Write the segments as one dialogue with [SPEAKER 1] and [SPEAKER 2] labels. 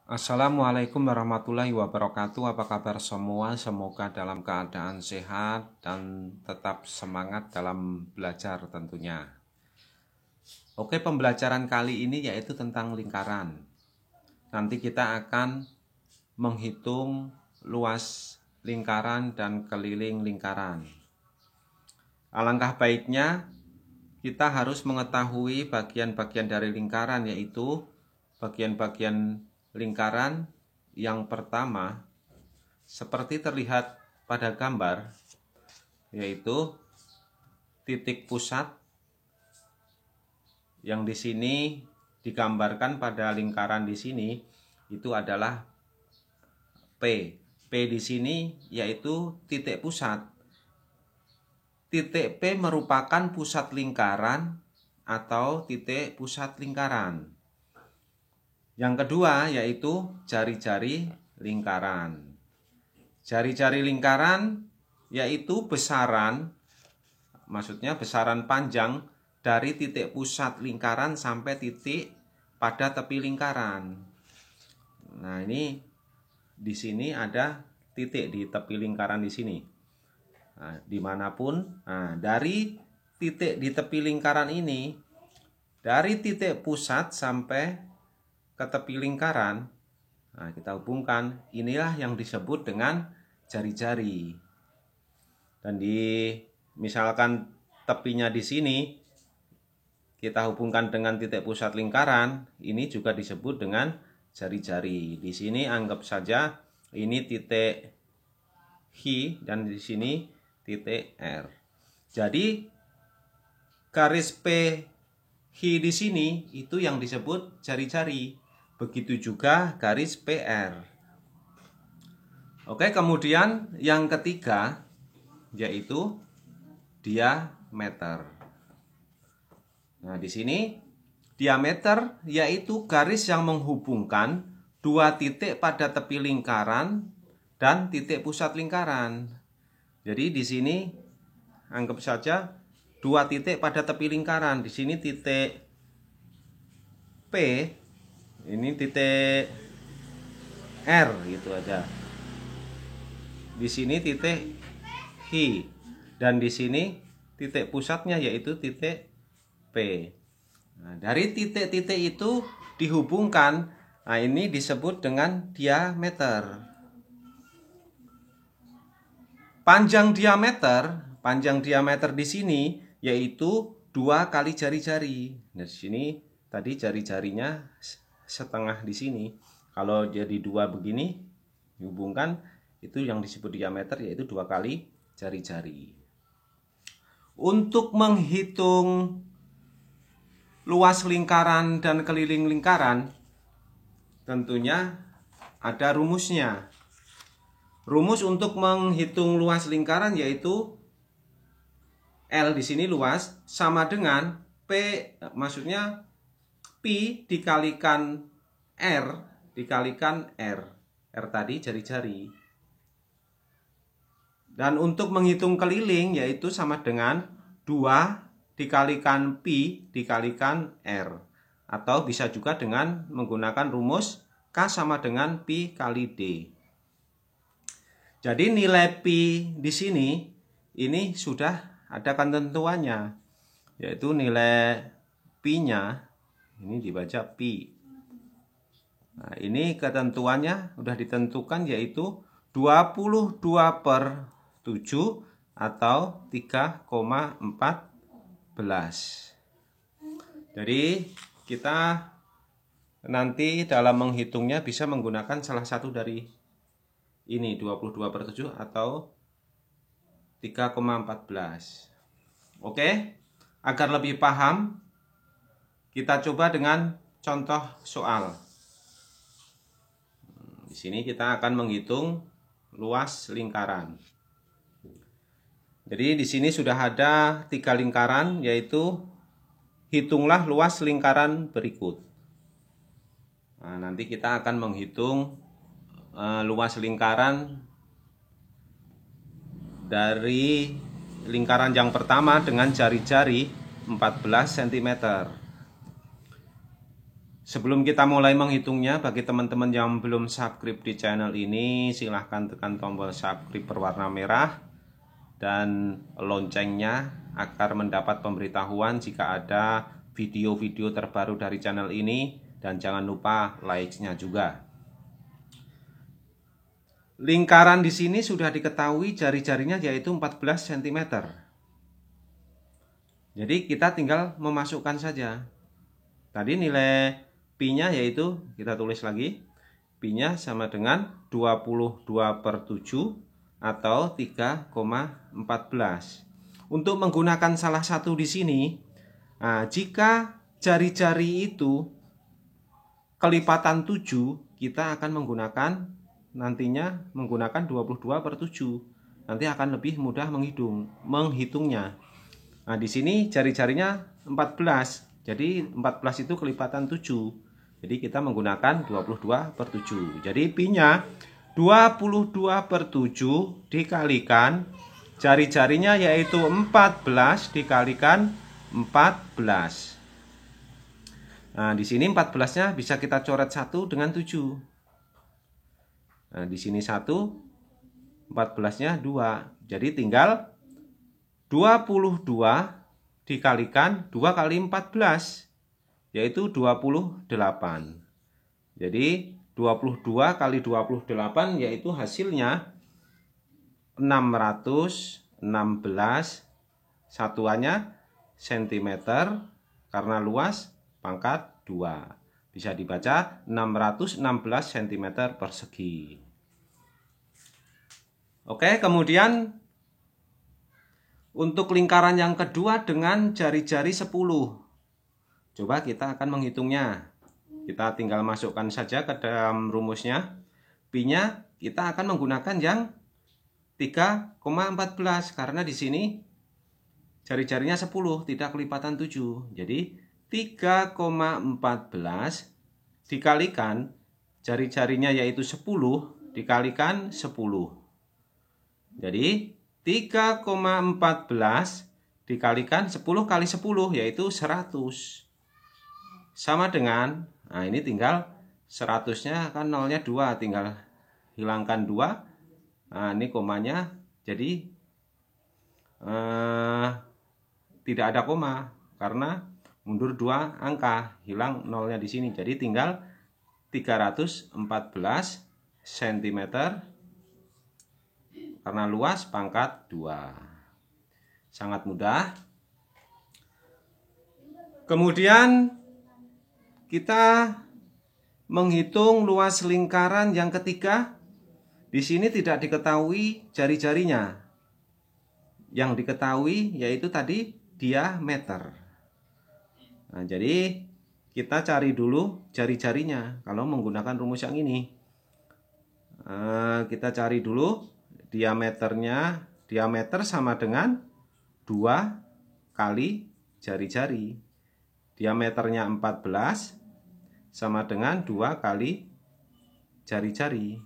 [SPEAKER 1] Assalamualaikum warahmatullahi wabarakatuh. Apa kabar semua? Semoga dalam keadaan sehat dan tetap semangat dalam belajar tentunya. Oke, pembelajaran kali ini yaitu tentang lingkaran. Nanti kita akan menghitung luas lingkaran dan keliling lingkaran. Alangkah baiknya kita harus mengetahui bagian-bagian dari lingkaran, yaitu bagian-bagian lingkaran yang pertama seperti terlihat pada gambar, yaitu titik pusat yang di sini digambarkan pada lingkaran di sini itu adalah P. P di sini yaitu titik pusat. Titik P merupakan pusat lingkaran atau titik pusat lingkaran. Yang kedua yaitu jari-jari lingkaran. Jari-jari lingkaran yaitu besaran, maksudnya besaran panjang dari titik pusat lingkaran sampai titik pada tepi lingkaran. Nah, ini di sini ada titik di tepi lingkaran di sini. Nah, dimanapun, dari titik di tepi lingkaran ini, dari titik pusat sampai ke tepi lingkaran, kita hubungkan, inilah yang disebut dengan jari-jari. Dan misalkan tepinya di sini kita hubungkan dengan titik pusat lingkaran, ini juga disebut dengan jari-jari. Di sini anggap saja ini titik H dan di sini titik R. Jadi garis P H di sini itu yang disebut jari-jari. Begitu juga garis PR. Oke, kemudian yang ketiga yaitu diameter. Nah, di sini diameter yaitu garis yang menghubungkan dua titik pada tepi lingkaran dan titik pusat lingkaran. Jadi di sini anggap saja dua titik pada tepi lingkaran. Di sini titik P, ini titik R gitu aja. Di sini titik H dan di sini titik pusatnya yaitu titik P. Nah, dari titik-titik itu dihubungkan. Nah, ini disebut dengan diameter. Panjang diameter di sini yaitu 2 kali jari-jari. Nah, di sini tadi jari-jarinya setengah di sini. Kalau jadi 2 begini dihubungkan, itu yang disebut diameter yaitu 2 kali jari-jari. Untuk menghitung luas lingkaran dan keliling lingkaran, tentunya ada rumusnya. Rumus untuk menghitung luas lingkaran yaitu L di sini luas sama dengan P, maksudnya Pi dikalikan R dikalikan R. R tadi jari-jari. Dan untuk menghitung keliling yaitu sama dengan 2 dikalikan Pi dikalikan R. Atau bisa juga dengan menggunakan rumus K sama dengan Pi kali D. Jadi nilai Pi di sini ini sudah ada ketentuannya, yaitu nilai Pi-nya ini dibaca Pi. Nah, ini ketentuannya sudah ditentukan yaitu 22/7 atau 3,14. Jadi kita nanti dalam menghitungnya bisa menggunakan salah satu dari ini 22/7 atau 3,14. Oke, agar lebih paham kita coba dengan contoh soal. Di sini kita akan menghitung luas lingkaran. Jadi di sini sudah ada 3 lingkaran, yaitu hitunglah luas lingkaran berikut. Nah, nanti kita akan menghitung luas lingkaran dari lingkaran yang pertama dengan jari-jari 14 cm. Sebelum kita mulai menghitungnya, bagi teman-teman yang belum subscribe di channel ini, silahkan tekan tombol subscribe berwarna merah dan loncengnya agar mendapat pemberitahuan jika ada video-video terbaru dari channel ini, dan jangan lupa like-nya juga. Lingkaran di sini sudah diketahui jari-jarinya yaitu 14 cm. Jadi kita tinggal memasukkan saja. Tadi nilai Pi-nya yaitu, kita tulis lagi, Pi-nya sama dengan 22/7 atau 3,14. Untuk menggunakan salah satu di sini, nah, jika jari-jari itu kelipatan 7, kita akan nantinya menggunakan 22/7. Nanti akan lebih mudah menghitungnya. Nah, di sini jari-jarinya 14. Jadi 14 itu kelipatan 7. Jadi kita menggunakan 22/7. Jadi Pi-nya 22/7 dikalikan jari-jarinya yaitu 14 dikalikan 14. Nah, di sini 14-nya bisa kita coret 1 dengan 7. Nah, di sini 1, 14-nya 2. Jadi tinggal 22 dikalikan 2 kali 14. Yaitu 28. Jadi 22 kali 28 yaitu hasilnya 616, satuannya cm, karena luas pangkat 2. Bisa dibaca 616 cm persegi. Oke, kemudian untuk lingkaran yang kedua dengan jari-jari 10. Coba kita akan menghitungnya. Kita tinggal masukkan saja ke dalam rumusnya. Pi-nya kita akan menggunakan yang 3,14 karena di sini jari-jarinya 10, tidak kelipatan 7. Jadi 3,14 dikalikan jari-jarinya yaitu 10 dikalikan 10. Jadi 3,14 dikalikan 10 kali 10 yaitu 100. Sama dengan, nah ini tinggal 100-nya kan nolnya 2, tinggal hilangkan 2. Nah ini komanya jadi tidak ada koma karena mundur 2 angka, hilang nolnya di sini. Jadi tinggal 314 cm karena luas pangkat 2. Sangat mudah. Kemudian kita menghitung luas lingkaran yang ketiga. Di sini tidak diketahui jari-jarinya. Yang diketahui yaitu tadi diameter. Nah, jadi kita cari dulu jari-jarinya kalau menggunakan rumus yang ini. Kita cari dulu diameternya. Diameter sama dengan 2 kali jari-jari. Diameternya 14 sama dengan 2 kali jari-jari.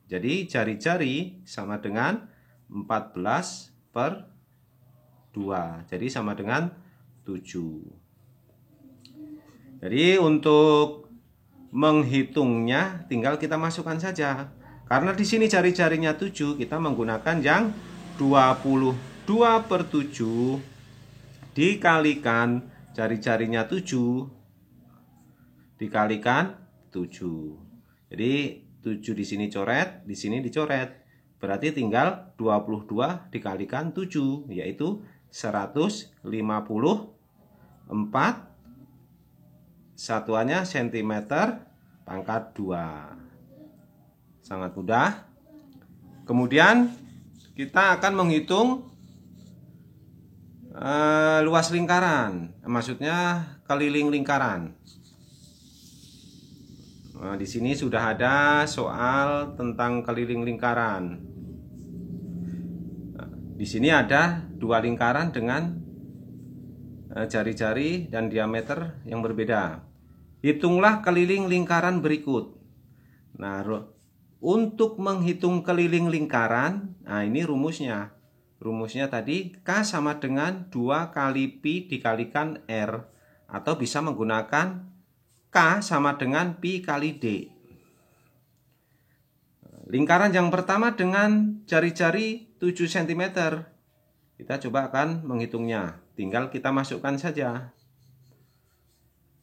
[SPEAKER 1] Jadi jari-jari sama dengan 14/2. Jadi sama dengan 7. Jadi untuk menghitungnya tinggal kita masukkan saja. Karena di sini jari-jarinya 7, kita menggunakan yang 22/7 dikalikan jari-jarinya 7 dikalikan 7. Jadi 7 di sini coret, di sini dicoret. Berarti tinggal 22 dikalikan 7 yaitu 154. Satuannya cm pangkat 2. Sangat mudah. Kemudian kita akan menghitung luas lingkaran, maksudnya keliling lingkaran. Nah, di sini sudah ada soal tentang keliling lingkaran. Nah, di sini ada 2 lingkaran dengan jari-jari dan diameter yang berbeda. Hitunglah keliling lingkaran berikut. Nah, untuk menghitung keliling lingkaran, nah ini rumusnya. Rumusnya tadi K sama dengan 2 kali Pi dikalikan R, atau bisa menggunakan K sama dengan pi kali D. Lingkaran yang pertama dengan jari-jari 7 cm. Kita coba akan menghitungnya. Tinggal kita masukkan saja.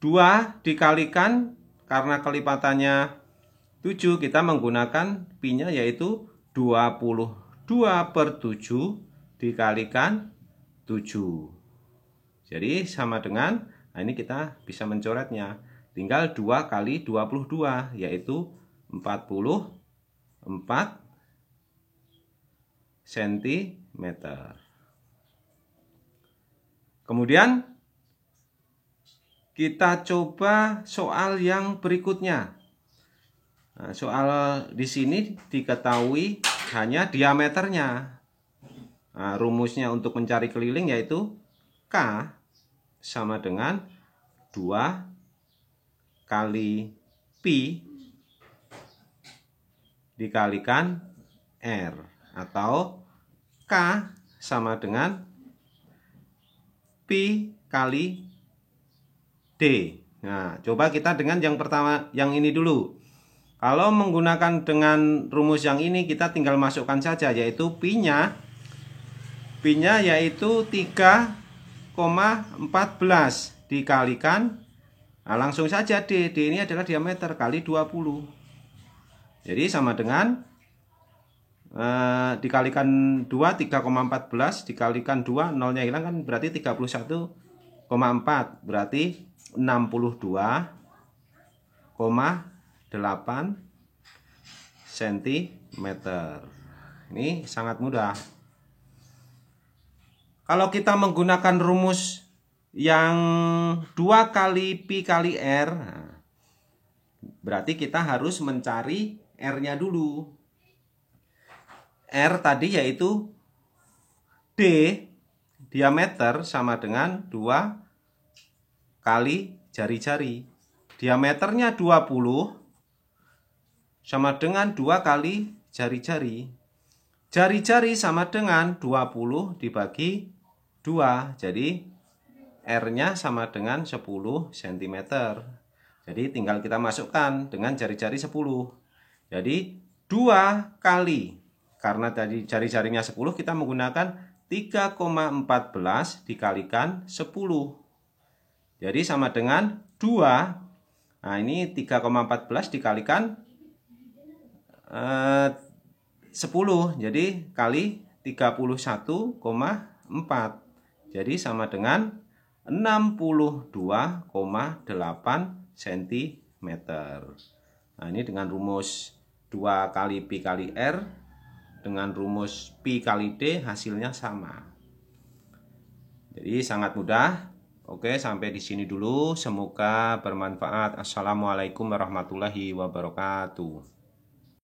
[SPEAKER 1] 2 dikalikan, karena kelipatannya 7, kita menggunakan pi-nya yaitu 22/7 dikalikan 7. Jadi sama dengan, nah ini kita bisa mencoretnya. Tinggal 2 kali 22 yaitu 44 cm. Kemudian kita coba soal yang berikutnya. Nah, soal di sini diketahui hanya diameternya. Nah, rumusnya untuk mencari keliling yaitu K sama dengan 2 kali pi dikalikan R, atau K sama dengan pi kali D. Nah, coba kita dengan yang pertama, yang ini dulu. Kalau menggunakan dengan rumus yang ini, kita tinggal masukkan saja, yaitu pi-nya yaitu 3,14 dikalikan, nah langsung saja D ini adalah diameter kali 20. Jadi sama dengan dikalikan 2, 3,14 dikalikan 2, nolnya hilang kan, berarti 31,4, berarti 62,8 cm. Ini sangat mudah. Kalau kita menggunakan rumus yang 2 kali pi kali R, berarti kita harus mencari R-nya dulu. R tadi yaitu D diameter sama dengan 2 kali jari-jari. Diameternya 20 sama dengan 2 kali jari-jari. Jari-jari sama dengan 20 dibagi 2. Jadi R-nya sama dengan 10 cm. Jadi tinggal kita masukkan dengan jari-jari 10. Jadi 2 kali, karena tadi jari-jarinya 10, kita menggunakan 3,14 dikalikan 10. Jadi sama dengan 2. Nah, ini 3,14 dikalikan 10. Jadi kali 31,4. Jadi sama dengan 62,8 cm. Nah, ini dengan rumus 2 kali pi kali R dengan rumus pi kali D hasilnya sama. Jadi sangat mudah. Oke, sampai di sini dulu. Semoga bermanfaat. Assalamualaikum warahmatullahi wabarakatuh.